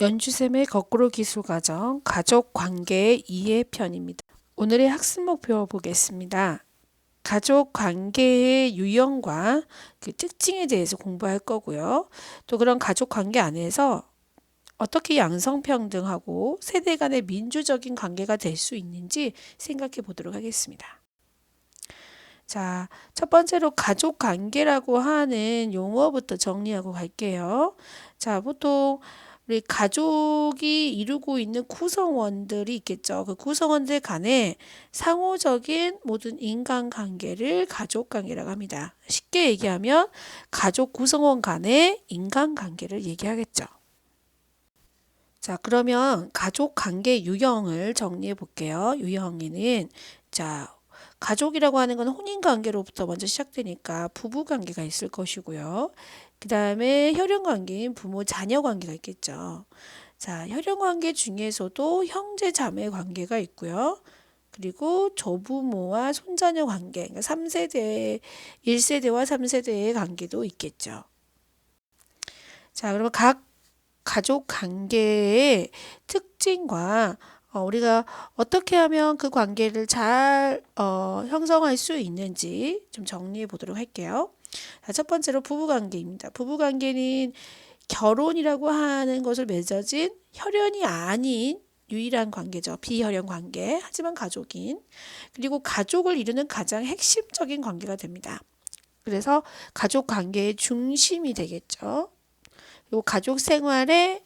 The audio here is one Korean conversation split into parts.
연주쌤의 거꾸로 기술 과정 가족 관계의 이해 편입니다. 오늘의 학습 목표 보겠습니다. 가족 관계의 유형과 그 특징에 대해서 공부할 거고요. 또 그런 가족 관계 안에서 어떻게 양성평등하고 세대 간의 민주적인 관계가 될 수 있는지 생각해 보도록 하겠습니다. 자, 첫 번째로 가족 관계라고 하는 용어부터 정리하고 갈게요. 자, 보통 우리 가족이 이루고 있는 구성원들이 있겠죠. 그 구성원들 간에 상호적인 모든 인간관계를 가족관계라고 합니다. 쉽게 얘기하면 가족 구성원 간의 인간관계를 얘기하겠죠. 자, 그러면 가족관계 유형을 정리해 볼게요. 유형에는 자, 가족이라고 하는 건 혼인관계로부터 먼저 시작되니까 부부관계가 있을 것이고요. 그 다음에 혈연관계인 부모 자녀 관계가 있겠죠. 자, 혈연관계 중에서도 형제 자매 관계가 있고요. 그리고 조부모와 손자녀 관계, 그러니까 3세대, 1세대와 3세대의 관계도 있겠죠. 자, 그러면 각 가족 관계의 특징과 우리가 어떻게 하면 그 관계를 잘 형성할 수 있는지 좀 정리해 보도록 할게요. 자, 첫 번째로 부부관계입니다. 부부관계는 결혼이라고 하는 것을 맺어진 혈연이 아닌 유일한 관계죠. 비혈연 관계, 하지만 가족인. 그리고 가족을 이루는 가장 핵심적인 관계가 됩니다. 그래서 가족 관계의 중심이 되겠죠. 그리고 가족 생활에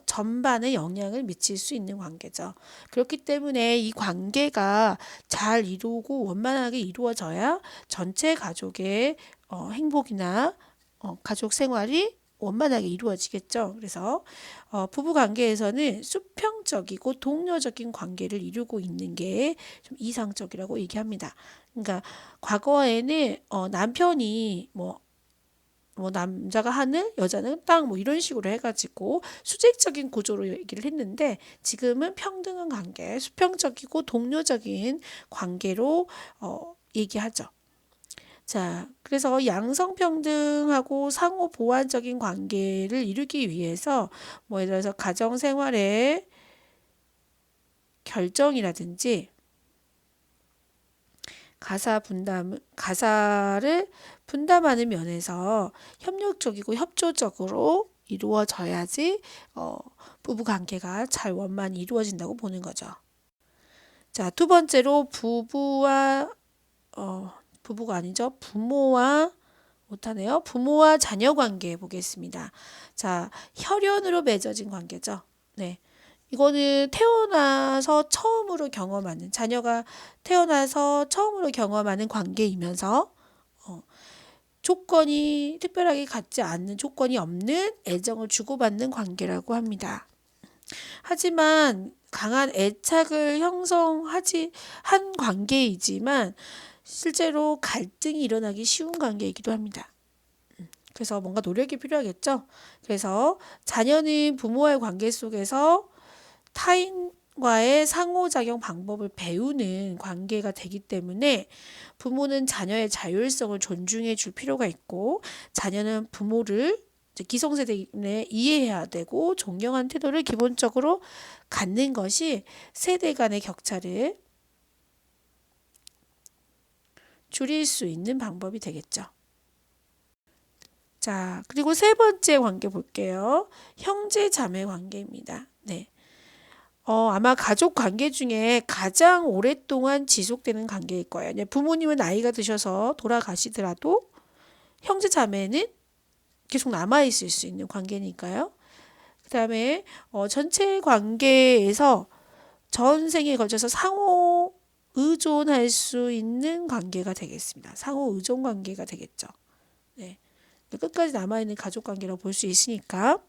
전반에 영향을 미칠 수 있는 관계죠. 그렇기 때문에 이 관계가 잘 이루고 원만하게 이루어져야 전체 가족의 행복이나 가족 생활이 원만하게 이루어지겠죠. 그래서 부부 관계에서는 수평적이고 동료적인 관계를 이루고 있는 게 좀 이상적이라고 얘기합니다. 그러니까 과거에는 남편이 뭐 남자가 하늘, 여자는 땅, 뭐 이런 식으로 해가지고 수직적인 구조로 얘기를 했는데 지금은 평등한 관계, 수평적이고 동료적인 관계로 얘기하죠. 자, 그래서 양성평등하고 상호 보완적인 관계를 이루기 위해서 뭐 예를 들어서 가정 생활의 결정이라든지 가사를 분담하는 면에서 협력적이고 협조적으로 이루어져야지 부부 관계가 잘 원만히 이루어진다고 보는 거죠. 자, 두 번째로 부부가 아니죠. 부모와 못하네요. 부모와 자녀 관계 보겠습니다. 자, 혈연으로 맺어진 관계죠. 네. 이거는 태어나서 처음으로 경험하는, 자녀가 태어나서 처음으로 경험하는 관계이면서 조건이 특별하게 갖지 않는, 조건이 없는 애정을 주고받는 관계라고 합니다. 하지만 강한 애착을 형성하지 한 관계이지만 실제로 갈등이 일어나기 쉬운 관계이기도 합니다. 그래서 뭔가 노력이 필요하겠죠. 그래서 자녀는 부모와의 관계 속에서 타인과의 상호작용 방법을 배우는 관계가 되기 때문에 부모는 자녀의 자율성을 존중해 줄 필요가 있고 자녀는 부모를 기성세대에 이해해야 되고 존경하는 태도를 기본적으로 갖는 것이 세대 간의 격차를 줄일 수 있는 방법이 되겠죠. 자, 그리고 세 번째 관계 볼게요. 형제 자매 관계입니다. 네. 아마 가족 관계 중에 가장 오랫동안 지속되는 관계일 거예요. 부모님은 나이가 드셔서 돌아가시더라도 형제 자매는 계속 남아있을 수 있는 관계니까요. 그 다음에 전체 관계에서 전생에 걸쳐서 상호 의존할 수 있는 관계가 되겠습니다. 상호 의존 관계가 되겠죠. 네. 끝까지 남아있는 가족 관계라고 볼 수 있으니까.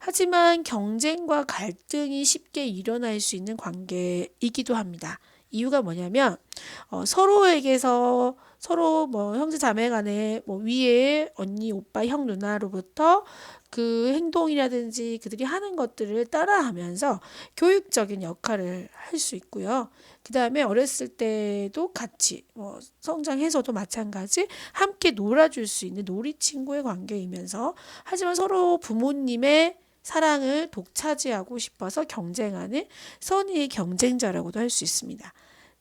하지만 경쟁과 갈등이 쉽게 일어날 수 있는 관계이기도 합니다. 이유가 뭐냐면 서로에게서 서로 뭐 형제 자매 간에 뭐 위에 언니, 오빠, 형, 누나로부터 그 행동이라든지 그들이 하는 것들을 따라하면서 교육적인 역할을 할 수 있고요. 그 다음에 어렸을 때도 같이 성장해서도 마찬가지 함께 놀아줄 수 있는 놀이 친구의 관계이면서 하지만 서로 부모님의 사랑을 독차지하고 싶어서 경쟁하는 선의의 경쟁자라고도 할 수 있습니다.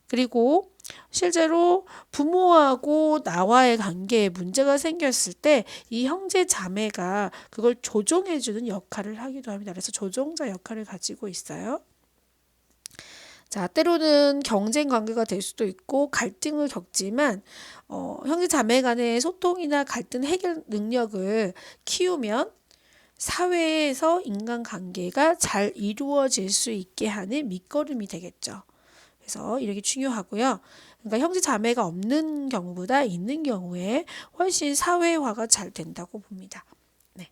그리고 실제로 부모하고 나와의 관계에 문제가 생겼을 때 이 형제 자매가 그걸 조종해주는 역할을 하기도 합니다. 그래서 조종자 역할을 가지고 있어요. 자, 때로는 경쟁 관계가 될 수도 있고 갈등을 겪지만 형제 자매 간의 소통이나 갈등 해결 능력을 키우면 사회에서 인간관계가 잘 이루어질 수 있게 하는 밑거름이 되겠죠. 그래서 이렇게 중요하고요. 그러니까 형제 자매가 없는 경우보다 있는 경우에 훨씬 사회화가 잘 된다고 봅니다. 네.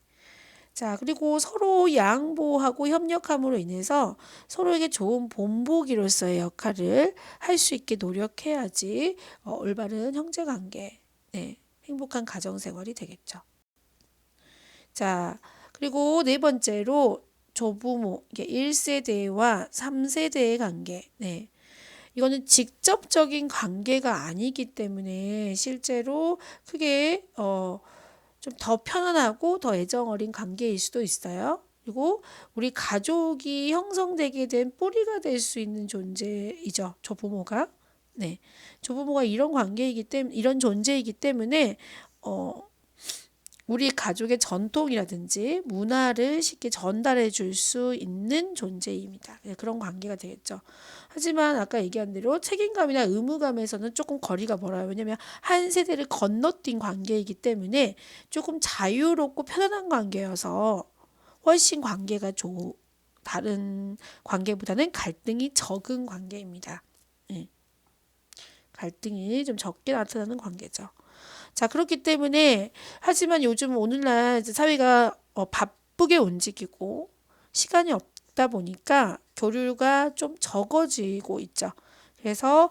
자, 그리고 서로 양보하고 협력함으로 인해서 서로에게 좋은 본보기로서의 역할을 할 수 있게 노력해야지 올바른 형제 관계, 네, 행복한 가정 생활이 되겠죠. 자, 그리고 네 번째로 조부모, 이게 1세대와 3세대의 관계. 네. 이거는 직접적인 관계가 아니기 때문에 실제로 크게 좀 더 편안하고 더 애정 어린 관계일 수도 있어요. 그리고 우리 가족이 형성되게 된 뿌리가 될 수 있는 존재이죠. 조부모가. 네. 조부모가 이런 관계이기 때문에 이런 존재이기 때문에 우리 가족의 전통이라든지 문화를 쉽게 전달해 줄 수 있는 존재입니다. 그런 관계가 되겠죠. 하지만 아까 얘기한 대로 책임감이나 의무감에서는 조금 거리가 멀어요. 왜냐하면 한 세대를 건너뛴 관계이기 때문에 조금 자유롭고 편안한 관계여서 훨씬 다른 관계보다는 갈등이 적은 관계입니다. 갈등이 좀 적게 나타나는 관계죠. 자, 그렇기 때문에 하지만 요즘 오늘날 사회가 바쁘게 움직이고 시간이 없다 보니까 교류가 좀 적어지고 있죠. 그래서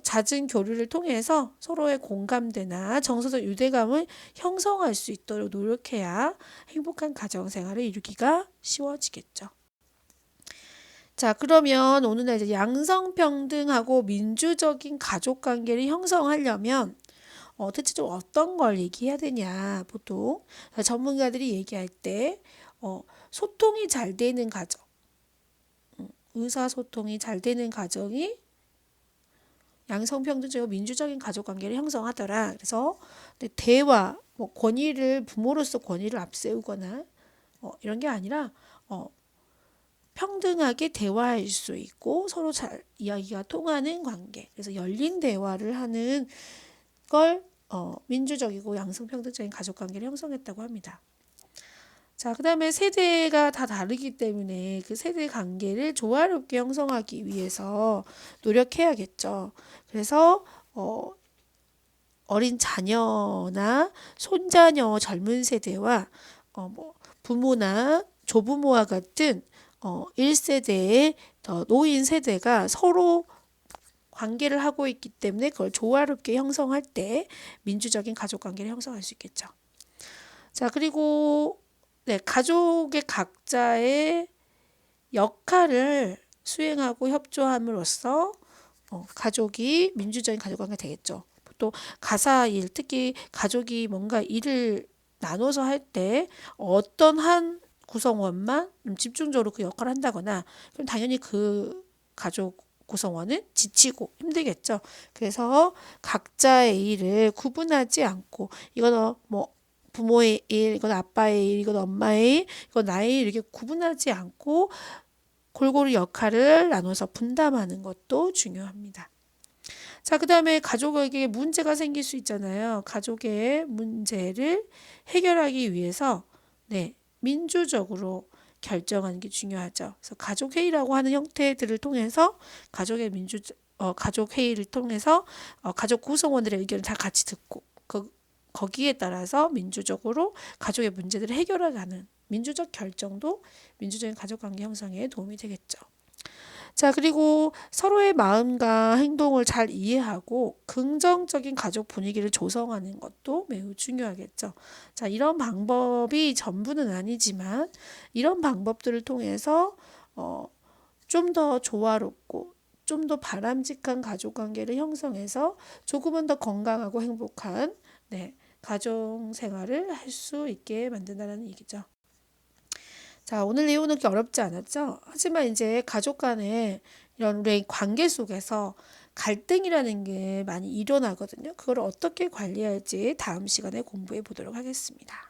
잦은 교류를 통해서 서로의 공감대나 정서적 유대감을 형성할 수 있도록 노력해야 행복한 가정 생활을 이루기가 쉬워지겠죠. 자, 그러면 오늘날 이제 양성평등하고 민주적인 가족 관계를 형성하려면 대체적으로 어떤 걸 얘기해야 되냐, 보통 전문가들이 얘기할 때 소통이 잘 되는 가정, 의사소통이 잘 되는 가정이 양성평등적이고 민주적인 가족관계를 형성하더라. 그래서 대화, 권위를 부모로서 권위를 앞세우거나 이런 게 아니라 평등하게 대화할 수 있고 서로 잘 이야기가 통하는 관계. 그래서 열린 대화를 하는 걸 민주적이고 양성평등적인 가족관계를 형성했다고 합니다. 자, 그 다음에 세대가 다 다르기 때문에 그 세대 관계를 조화롭게 형성하기 위해서 노력해야겠죠. 그래서 어린 자녀나 손자녀 젊은 세대와 부모나 조부모와 같은 1세대의 노인 세대가 서로 관계를 하고 있기 때문에 그걸 조화롭게 형성할 때 민주적인 가족관계를 형성할 수 있겠죠. 자, 그리고 가족의 각자의 역할을 수행하고 협조함으로써 가족이 민주적인 가족관계가 되겠죠. 또 가사일, 특히 가족이 뭔가 일을 나눠서 할 때 어떤 한 구성원만 집중적으로 그 역할을 한다거나 그럼 당연히 그 가족 구성원은 지치고 힘들겠죠. 그래서 각자의 일을 구분하지 않고 이건 부모의 일, 이건 아빠의 일, 이건 엄마의 일, 이건 나의 일 이렇게 구분하지 않고 골고루 역할을 나눠서 분담하는 것도 중요합니다. 자, 그 다음에 가족에게 문제가 생길 수 있잖아요. 가족의 문제를 해결하기 위해서 민주적으로 결정하는 게 중요하죠. 그래서 가족회의라고 하는 형태들을 통해서 가족회의를 통해서 가족 구성원들의 의견을 다 같이 듣고 거기에 따라서 민주적으로 가족의 문제들을 해결해가는 민주적 결정도 민주적인 가족관계 형성에 도움이 되겠죠. 자, 그리고 서로의 마음과 행동을 잘 이해하고 긍정적인 가족 분위기를 조성하는 것도 매우 중요하겠죠. 자, 이런 방법이 전부는 아니지만 이런 방법들을 통해서 좀 더 조화롭고 좀 더 바람직한 가족관계를 형성해서 조금은 더 건강하고 행복한 가정 생활을 할 수 있게 만든다는 얘기죠. 자, 오늘 내용은 그렇게 어렵지 않았죠? 하지만 이제 가족 간의 이런 우리의 관계 속에서 갈등이라는 게 많이 일어나거든요. 그걸 어떻게 관리할지 다음 시간에 공부해 보도록 하겠습니다.